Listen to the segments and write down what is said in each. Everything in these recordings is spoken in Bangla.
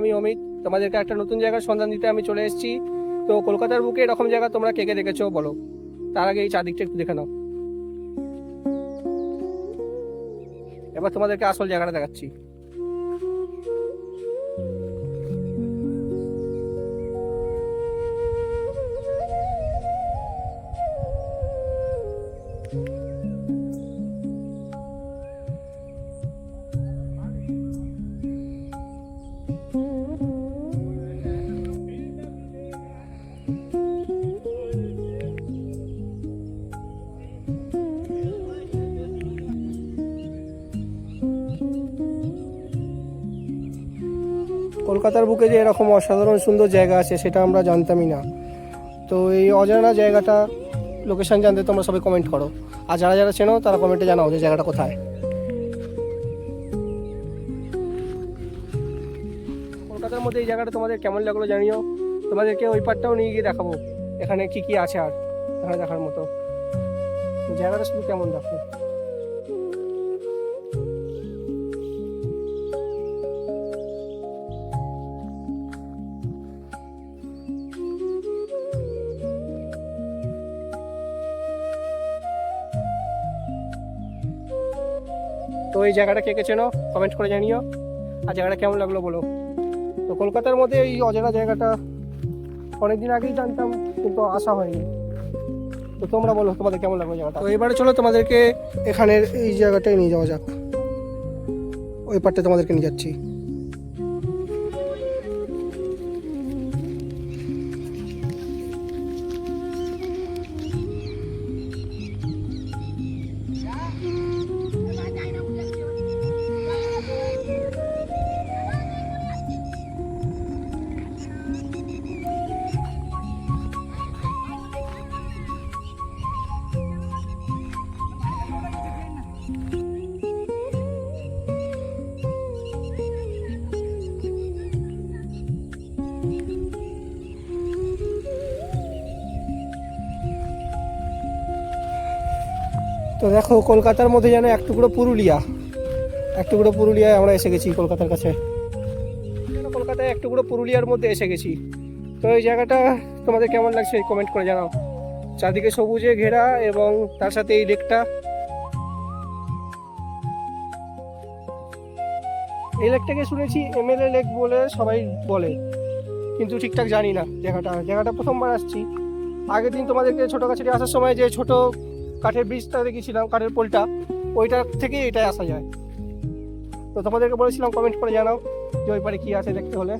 আমি অমিত। তোমাদেরকে একটা নতুন জায়গার সন্ধান দিতে আমি চলে এসেছি। তো কলকাতার বুকে এরকম জায়গা তোমরা কে কে দেখেছো বলো। তার আগে এই চারদিকটা একটু দেখে নাও। এবার তোমাদেরকে আসল জায়গাটা দেখাচ্ছি। কলকাতার বুকে যে এরকম অসাধারণ সুন্দর জায়গা আছে সেটা আমরা জানতামই না। তো এই অজানা জায়গাটা লোকেশন জানতে তোমরা সবাই কমেন্ট করো, আর যারা যারা চেনো তারা কমেন্টে জানাও যে জায়গাটা কোথায়। কলকাতার মধ্যে এই জায়গাটা তোমাদের কেমন লাগলো জানিও। তোমাদেরকে ওই পারটাও নিয়ে গিয়ে দেখাবো এখানে কি কি আছে আর এখানে দেখার মতো। জায়গাটা শুধু কেমন দেখো। তো এই জায়গাটা কে কে চেনো কমেন্ট করে জানিও, আর জায়গাটা কেমন লাগলো বলো। তো কলকাতার মধ্যে এই অজানা জায়গাটা অনেকদিন আগেই জানতাম কিন্তু আসা হয়নি। তো তোমরা বলো তোমাদের কেমন লাগলো জায়গাটা। তো এবারে চলো তোমাদেরকে এখানের এই জায়গাটায় নিয়ে যাওয়া যাক। ওই পারটা তোমাদেরকে নিয়ে যাচ্ছি। তো দেখো কলকাতার মধ্যে যেন এক টুকরো পুরুলিয়ায় আমরা এসে গেছি কলকাতার কাছে। কলকাতায় এক টুকরো পুরুলিয়ার মধ্যে এসে গেছি। তো এই জায়গাটা তোমাদের কেমন লাগছে কমেন্ট করে জানাও। চারদিকে সবুজে ঘেরা এবং তার সাথে এই লেকটা। এই লেকটাকে শুনেছি এমএলএ লেক বলে সবাই বলে, কিন্তু ঠিকঠাক জানি না জায়গাটা প্রথমবার আসছি। আগের দিন তোমাদেরকে ছোটোকাছাটি আসার সময় যে ছোট কাঠের ব্রিজটা দেখেছিলাম, কাঠের পোলটা, ওইটা থেকে এটাই আসা যায়। তো তোমাদেরকে বলেছিলাম কমেন্ট করে জানাও যে ওই পারে কী আছে দেখতে হলে।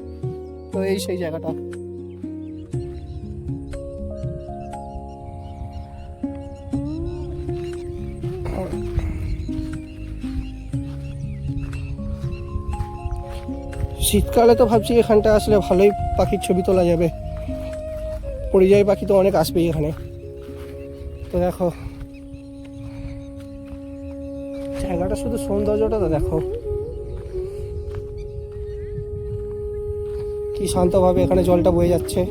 তো এই সেই জায়গাটা। শীতকালে তো ভাবছি এখানটা আসলে ভালোই পাখির ছবি তোলা যাবে। পরিযায়ী পাখি তো অনেক আসবেই এখানে। তো দেখো জায়গাটা শুধু সৌন্দর্যটা তো দেখো, কি শান্তভাবে এখানে জলটা বয়ে যাচ্ছে।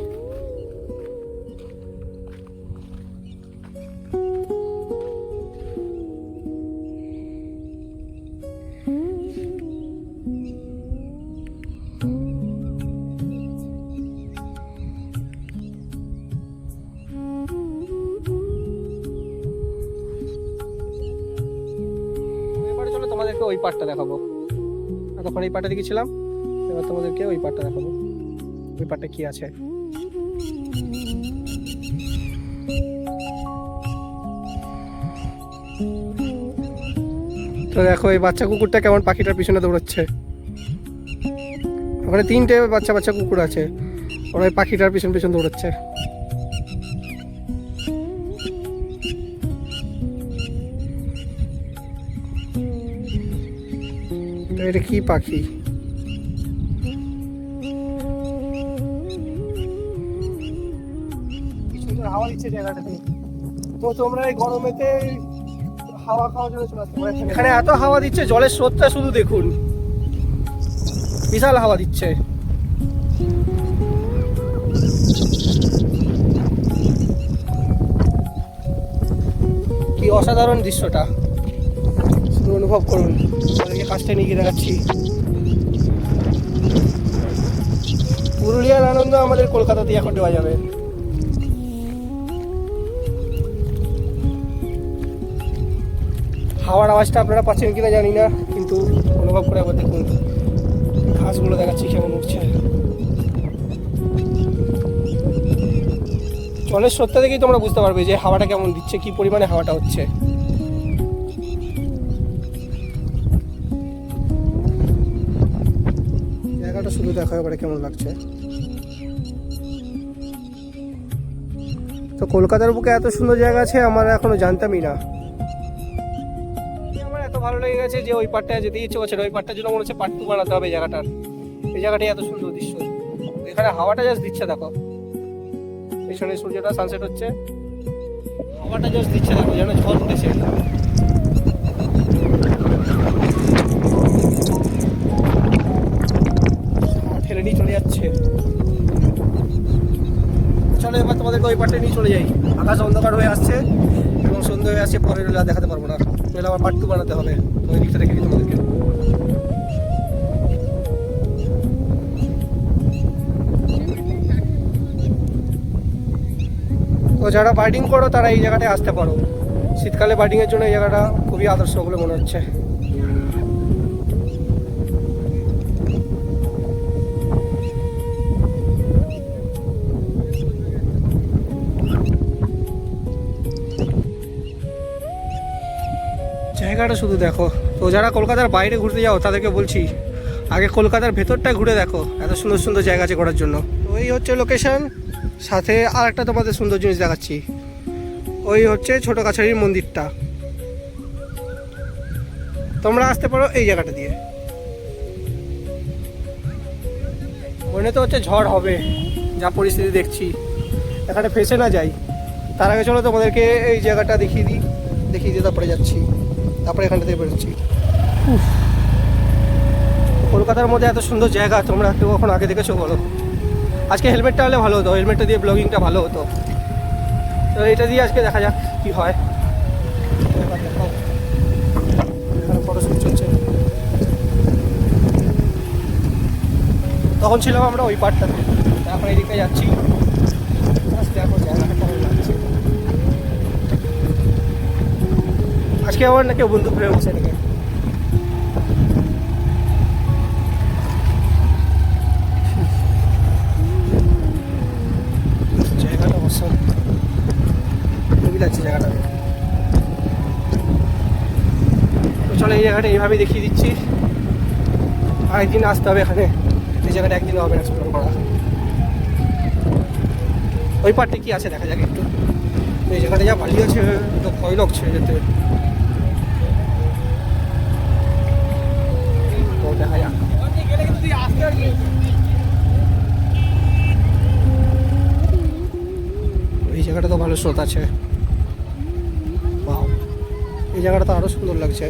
তোমাদেরকে ওই পার্টটা দেখাবো। তখন এই পার্টটা দেখেছিলাম, এবার তোমাদেরকে ওই পার্টটা দেখাবো। ওই পার্টটা কি আছে। তো দেখো এই বাচ্চা কুকুরটা কেমন পাখিটার পিছনে দৌড়াচ্ছে। ওখানে 3টে বাচ্চা কুকুর আছে, ওরা ওই পাখিটার পিছন দৌড়াচ্ছে। এটা কি পাখি? সুন্দর হাওয়া দিচ্ছে জায়গাটাতে। তো তোমরা এই গরমেতে হাওয়া খাওয়ার জন্য চলে আসতে পারো। এখানে এত হাওয়া দিচ্ছে, জলের স্রোতটা শুধু দেখুন, বিশাল হাওয়া দিচ্ছে। কি অসাধারণ দৃশ্যটা, শুধু অনুভব করুন। কাজটা নিয়ে গিয়ে দেখাচ্ছি। পুরুলিয়ার আনন্দ আমাদের কলকাতাতেই এখন দেওয়া যাবে। হাওয়ার আওয়াজটা আপনারা পাচ্ছেন কিনা জানি না, কিন্তু অনুভব করে আবার দেখুন ঘাসগুলো দেখাচ্ছি কেমন উঠছে। জলের স্রোতটা দেখেই তোমরা বুঝতে পারবে যে হাওয়াটা কেমন দিচ্ছে, কি পরিমাণে হাওয়াটা হচ্ছে। জায়গাটা শুধু দেখো এবারে কেমন লাগছে। তো কলকাতার বুকে এত সুন্দর জায়গা আছে আমরা এখনো জানতামই না। আমার এত ভালো লেগে গেছে যে ওই পাড়টা যেতে ইচ্ছে করছে, ওই পাড়টার জন্য মনে হচ্ছে পার্ট 2 বানাতে হবে জায়গাটার। এই জায়গাটাই এত সুন্দর দৃশ্য, এখানে হাওয়াটা জাস্ট দিচ্ছে দেখো, পেছনে সূর্যটা সানসেট হচ্ছে, হাওয়াটা জাস্ট দিচ্ছে দেখো, যেন ঝড় উঠেছে। ঠেলে নিয়ে চলে যাচ্ছে। চলো এবার তোমাদেরকে ওই পার্টে নিয়ে চলে যাই। আকাশ অন্ধকার হয়ে আসছে এবং সন্ধ্যা হয়ে আসছে, পরের বেলা দেখাতে পারবো না, তাহলে আবার পার্ট 2 বানাতে হবে। ওই দিকটা দেখে দিই তোমাদেরকে। তো যারা বাইডিং করো তারা এই জায়গাটায় আসতে পারো, শীতকালে বাইডিংয়ের জন্য এই জায়গাটা খুবই আদর্শ বলে মনে হচ্ছে। জায়গাটা শুধু দেখো। তো যারা কলকাতার বাইরে ঘুরতে যাও তাদেরকে বলছি আগে কলকাতার ভেতরটা ঘুরে দেখো, এত সুন্দর সুন্দর জায়গা আছে ঘোরার জন্য। তো এই হচ্ছে লোকেশন, সাথে আর একটা তোমাদের সুন্দর জিনিস দেখাচ্ছি। ওই হচ্ছে ছোট কাছারির মন্দিরটা, তোমরা আসতে পারো এই জায়গাটা দিয়ে। মনে তো হচ্ছে ঝড় হবে, যা পরিস্থিতি দেখছি, এখানে ফেসে না যাই। তার আগে চলো তোমাদেরকে এই জায়গাটা দেখিয়ে দিই, তারপরে যাচ্ছি, তারপরে এখানটা থেকে বেরোচ্ছি। কলকাতার মধ্যে এত সুন্দর জায়গা তোমরা কেউ কখন আগে দেখেছো বলো? আজকে হেলমেটটা হলে ভালো হতো, হেলমেটটা দিয়ে ব্লগিংটা ভালো হতো। তো এটা দিয়ে আজকে দেখা যাক কি হয়। এখানে ফটোশ্যুট চলছে। তখন ছিলাম আমরা ওই পার্টটাতে, এখন এই দিকে যাচ্ছি। দেখো জায়গাটা কেমন লাগছে। আজকে আবার না কেউ বন্দুক ফেলে বসে নাকি? জায়গাটা অবশ্য খুবই লাগছে জায়গাটা। তো চলো এই জায়গাটা এইভাবেই দেখিয়ে দিচ্ছি, আরেকদিন আসতে হবে এখানে। এই জায়গাটা একদিন হবে এক্সপ্লোর করা। ওই পার্টে কি আছে দেখা যাক একটু। এই জায়গাটা যা বালি আছে তো ভয় লাগছে যেতে। দেখা যাক। এই জায়গাটা তো ভালো স্রোত আছে, এই জায়গাটা তো আরো সুন্দর লাগছে।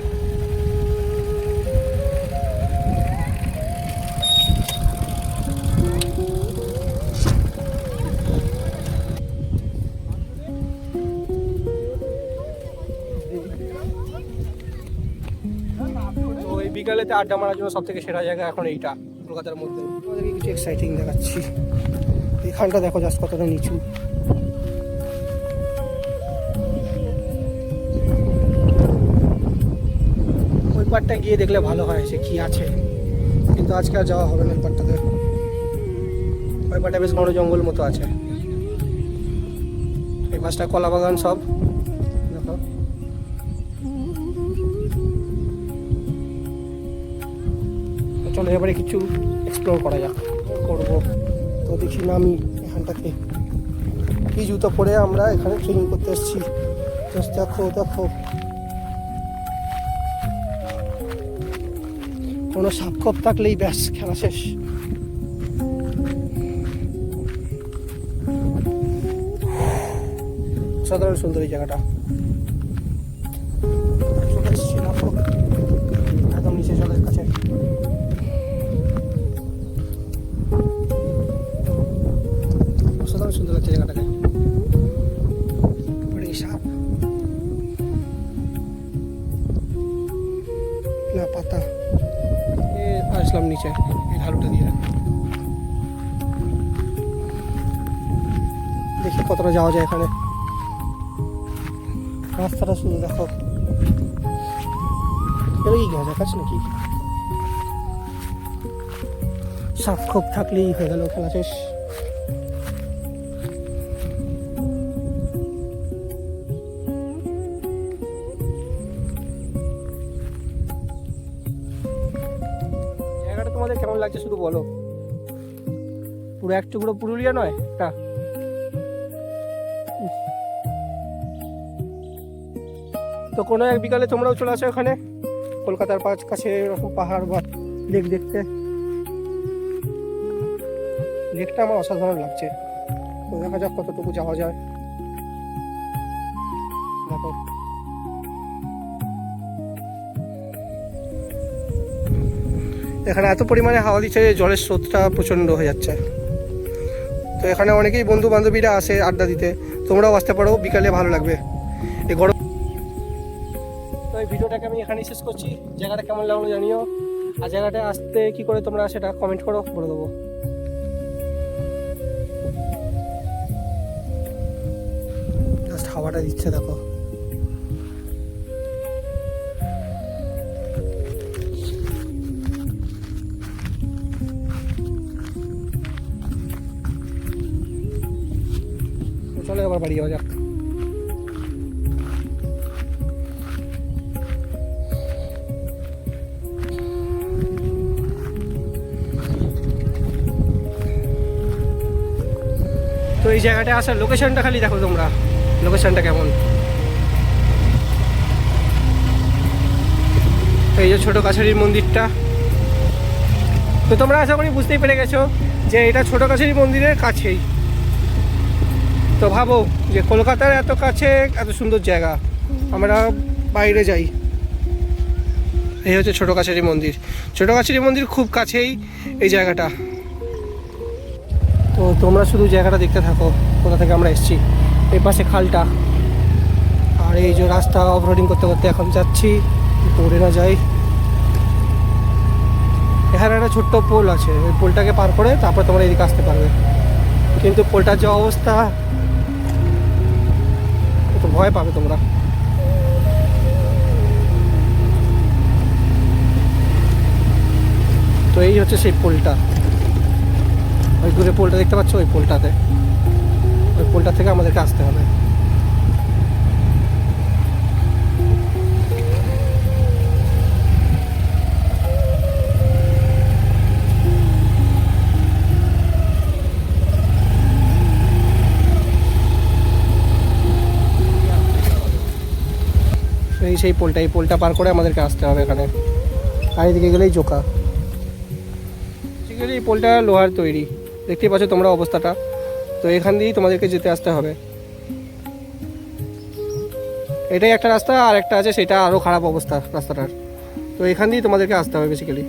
বিকালেতে আড্ডা মারার জন্য সব থেকে সেরা জায়গা এখন এইটা কলকাতার মধ্যে। আমাদেরকে কিছু এক্সাইটিং দেখাচ্ছি। এখানটা দেখো জাস্ট কতটা নিচু। ওই পাড়টা গিয়ে দেখলে ভালো হয় সে কি আছে, কিন্তু আজকে আর যাওয়া হবে না ওই পাড়টাতে। ওই পাড়টা বেশ ঘন জঙ্গল মতো আছে। এই পাশটা কলা বাগান সব দেখো। চলো এবারে কিছু এক্সপ্লোর করা যাক, করবো। তো দেখি না আমি এখানটাতে কি জুতো পরে আমরা এখানে ট্রেনিং করতে এসেছি। দেখো দেখো কোনো সাপ খপ থাকলেই ব্যাস খেলা শেষ। সাধারণ সুন্দর এই জায়গাটা। একদম নিচে জলের কাছে। অসাধারণ সুন্দর লাগছে জায়গাটাকে। সাপ না পাতা আসলাম নিচে এই ঢালুটা দিয়ে। দেখি কতটা যাওয়া যায় এখানে। রাস্তাটা শুধু দেখো, এটা কি গাছ দেখাচ্ছে নাকি? সাপ খোপ থাকলেই হয়ে গেল খেলা শেষ। জায়গাটা তোমাদের কেমন লাগছে শুধু বলো। পুরো এক টুকরো পুরুলিয়া নয় তা? তো কোনো এক বিকালে তোমরাও চলে আসো এখানে, কলকাতার কাছে এরকম পাহাড় বা লেক দেখতে। লেকটা আমার অসাধারণ লাগছে, তো দেখা যাক কতটুকু যাওয়া যায়। দেখো এখানে এত পরিমাণে হাওয়া দিচ্ছে যে জলের স্রোতটা প্রচণ্ড হয়ে যাচ্ছে। তো এখানে অনেকেই বন্ধু বান্ধবীরা আসে আড্ডা দিতে, তোমরাও আসতে পারো, বিকালে ভালো লাগবে এই গরম। তো এই ভিডিওটাকে আমি এখানেই শেষ করছি। জায়গাটা কেমন লাগলো জানিও, আর জায়গাটা আসতে কি করে তোমরা সেটা কমেন্ট করো, বলে দেবো। জাস্ট হাওয়াটা দিচ্ছে দেখো। চলো এবার বাড়ি যাওয়া যাক। তো এই জায়গাটা আসার লোকেশনটা খালি দেখো তোমরা, লোকেশনটা কেমন। এই যে ছোট কাছারির মন্দিরটা, তো তোমরা আশা করি বুঝতেই পেরে গেছো যে এটা ছোট কাছারি মন্দিরের কাছেই। তো ভাবো যে কলকাতার এত কাছে এত সুন্দর জায়গা, আমরা বাইরে যাই। এই হচ্ছে ছোট কাছারি মন্দির। ছোট কাছারি মন্দির খুব কাছেই এই জায়গাটা। তো তোমরা শুধু জায়গাটা দেখতে থাকো, কোথা থেকে আমরা এসেছি। এই পাশে খালটা, আর এই যে রাস্তা অফরোডিং করতে করতে এখন যাচ্ছি, পড়ে না যাই। এখানে একটা ছোট্ট পোল আছে, ওই পোলটাকে পার করে তারপর তোমরা এদিকে আসতে পারবে। কিন্তু পোলটার যে অবস্থা, একটু ভয় পাবে তোমরা। তো এই হচ্ছে সেই পোলটা, ওই দূরে পোলটা দেখতে পাচ্ছ, ওই পোলটাতে, ওই পোলটা থেকে আমাদেরকে আসতে হবে। সেই পোলটা, এই পোলটা পার করে আমাদেরকে আসতে হবে এখানে। আর এদিকে গেলেই জোকা। এই পোলটা লোহার তৈরি, দেখতেই পাচ্ছ তোমরা অবস্থাটা। তো এখান দিয়েই তোমাদেরকে যেতে আসতে হবে। এটাই একটা রাস্তা, আর একটা আছে সেটা আরও খারাপ অবস্থা রাস্তাটার। তো এখান দিয়েই তোমাদেরকে আসতে হবে বেসিক্যালি।